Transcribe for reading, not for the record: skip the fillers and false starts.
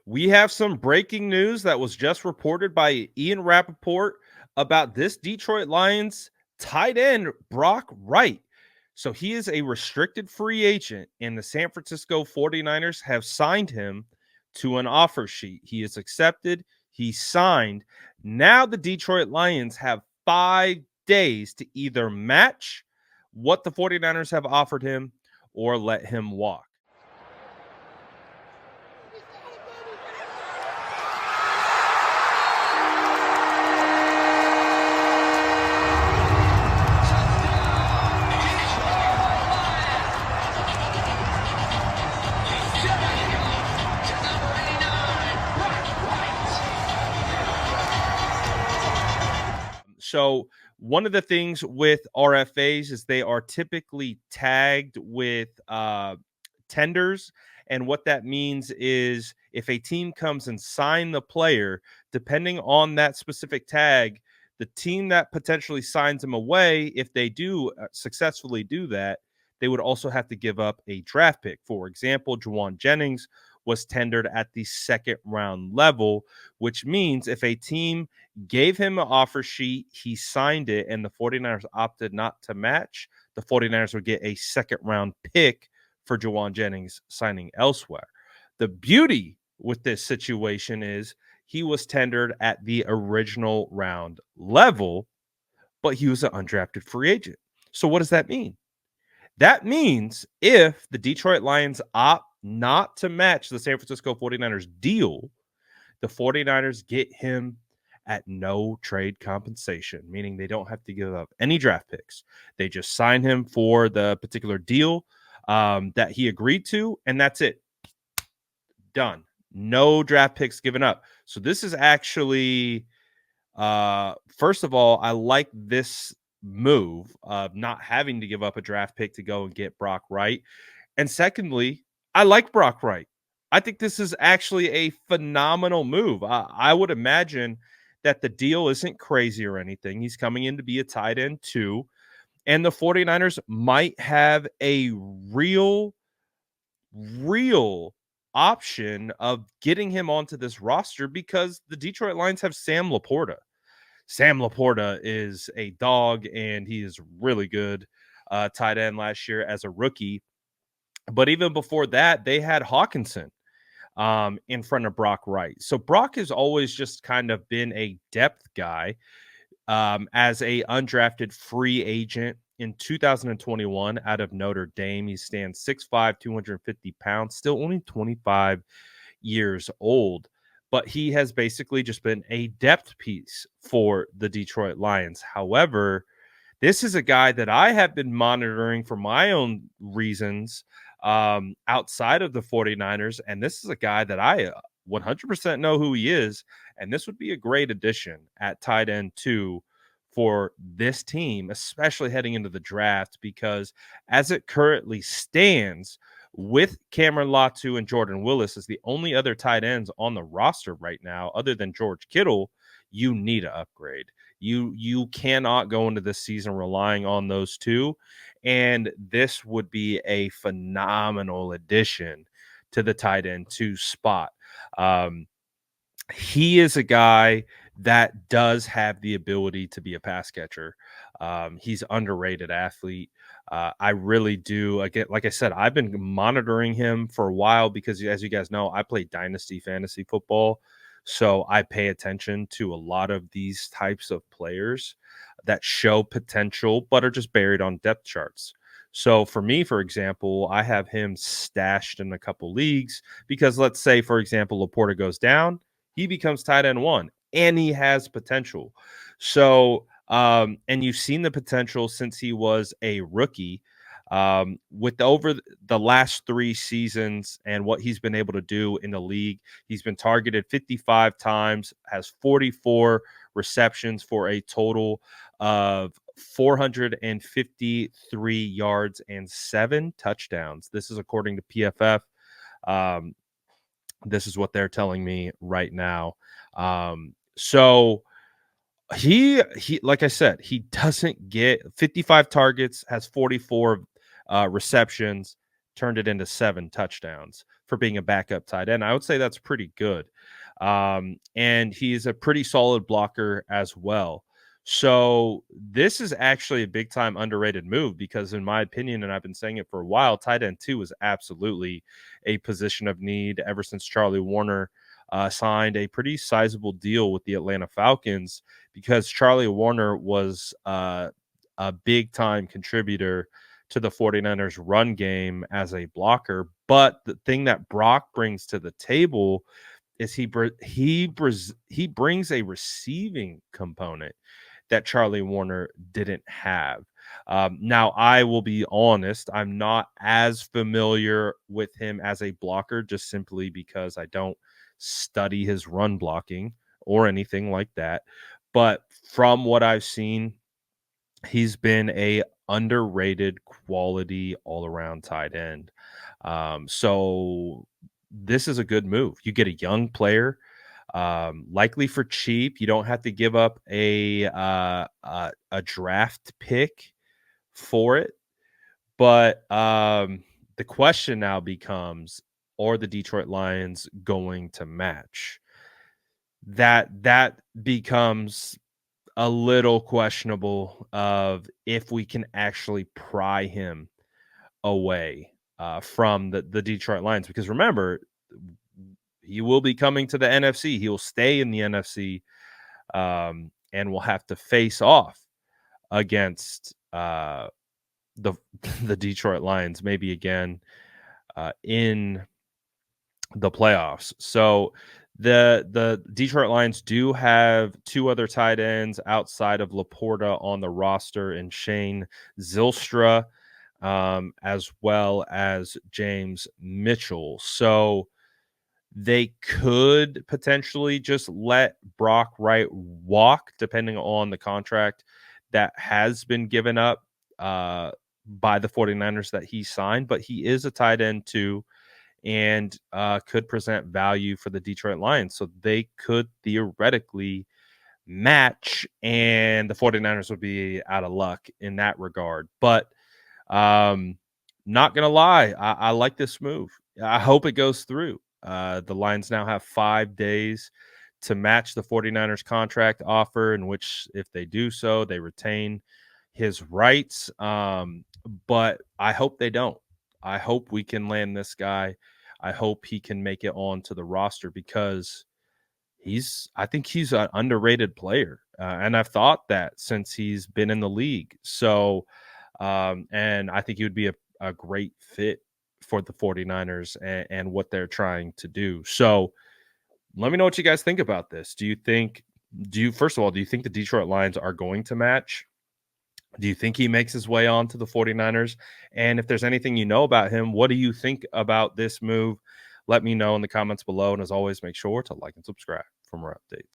We have some breaking news that was just reported by Ian Rappaport about this Detroit Lions tight end, Brock Wright. So he is a restricted free agent, and the San Francisco 49ers have signed him to an offer sheet. He is accepted, he signed. Now the Detroit Lions have 5 days to either match what the 49ers have offered him or let him walk. So one of the things with RFAs is they are typically tagged with tenders. And what that means is if a team comes and sign the player, depending on that specific tag, the team that potentially signs him away, if they do successfully do that, they would also have to give up a draft pick. For example, Juwan Jennings was tendered at the second round level, which means if a team gave him an offer sheet, he signed it, and the 49ers opted not to match, the 49ers would get a second round pick for Juwan Jennings signing elsewhere. The beauty with this situation is he was tendered at the original round level, but he was an undrafted free agent. So what does that mean? That means if the Detroit Lions opt not to match the San Francisco 49ers deal, the 49ers get him at no trade compensation, meaning they don't have to give up any draft picks. They just sign him for the particular deal that he agreed to, and that's it. Done. No draft picks given up. So this is actually, first of all, I like this move of not having to give up a draft pick to go and get Brock Wright. And secondly, I like Brock Wright. I think this is actually a phenomenal move. I would imagine that the deal isn't crazy or anything. He's coming in to be a tight end too. And the 49ers might have a real option of getting him onto this roster because the Detroit Lions have Sam Laporta. Sam Laporta is a dog, and he is really good tight end last year as a rookie. But even before that, they had Hawkinson in front of Brock Wright. So Brock has always just kind of been a depth guy as a undrafted free agent in 2021 out of Notre Dame. He stands 6'5", 250 pounds, still only 25 years old. But he has basically just been a depth piece for the Detroit Lions. However, this is a guy that I have been monitoring for my own reasons outside of the 49ers. And this is a guy that I 100% know who he is. And this would be a great addition at tight end too for this team, especially heading into the draft, because as it currently stands, with Cameron Latu and Jordan Willis as the only other tight ends on the roster right now, other than George Kittle, you need an upgrade. You cannot go into this season relying on those two, and this would be a phenomenal addition to the tight end 2 spot. He is a guy that does have the ability to be a pass catcher. He's underrated athlete. I really do. Again, like I said, I've been monitoring him for a while because, as you guys know, I play dynasty fantasy football. So I pay attention to a lot of these types of players that show potential but are just buried on depth charts. So for me, for example, I have him stashed in a couple leagues because let's say, for example, Laporta goes down, he becomes tight end 1 and he has potential. So, and you've seen the potential since he was a rookie. With over the last 3 seasons and what he's been able to do in the league, he's been targeted 55 times, has 44 receptions for a total of 453 yards and 7 touchdowns. This is according to PFF. This is what they're telling me right now. So he, like I said, he doesn't get 55 targets, has 44 receptions, turned it into 7 touchdowns. for being a backup tight end. I would say that's pretty good. And he's a pretty solid blocker as well. So this is actually a big time underrated move because, in my opinion, and I've been saying it for a while, tight end 2 is absolutely a position of need ever since Charlie Warner signed a pretty sizable deal with the Atlanta Falcons, because Charlie Warner was a big time contributor to the 49ers run game as a blocker. But the thing that Brock brings to the table is he brings a receiving component that Charlie Warner didn't have. Now, I will be honest, I'm not as familiar with him as a blocker, just simply because I don't study his run blocking or anything like that. But from what I've seen, he's been a underrated quality all around tight end. So this is a good move. You get a young player, likely for cheap. You don't have to give up a draft pick for it. But the question now becomes: are the Detroit Lions going to match? That becomes a little questionable of if we can actually pry him away from the Detroit Lions. Because remember, he will be coming to the NFC. He will stay in the NFC, and will have to face off against the the Detroit Lions, maybe again in the playoffs. So the Detroit Lions do have two other tight ends outside of Laporta on the roster, and Shane Zylstra, as well as James Mitchell. So they could potentially just let Brock Wright walk, depending on the contract that has been given up by the 49ers that he signed. But he is a tight end too, and could present value for the Detroit Lions. So they could theoretically match, and the 49ers would be out of luck in that regard. But not going to lie, I like this move. I hope it goes through. The Lions now have 5 days to match the 49ers contract offer, in which, if they do so, they retain his rights. But I hope they don't. I hope we can land this guy. I hope he can make it onto the roster, because I think he's an underrated player. And I've thought that since he's been in the league. So, and I think he would be a great fit for the 49ers and what they're trying to do. So let me know what you guys think about this. First of all, do you think the Detroit Lions are going to match? Do you think he makes his way on to the 49ers? And if there's anything you know about him, what do you think about this move? Let me know in the comments below. And as always, make sure to like and subscribe for more updates.